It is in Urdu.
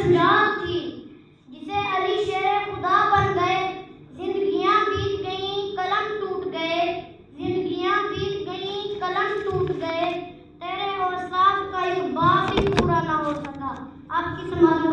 سجاد تھی جسے علی شیر خدا بن گئے. زندگیاں بیت گئیں قلم ٹوٹ گئے, زندگیاں بیت گئیں قلم ٹوٹ گئے, تیرے اوصاف کا یہ باب بھی پورا نہ ہو سکا. آپ کی سماعت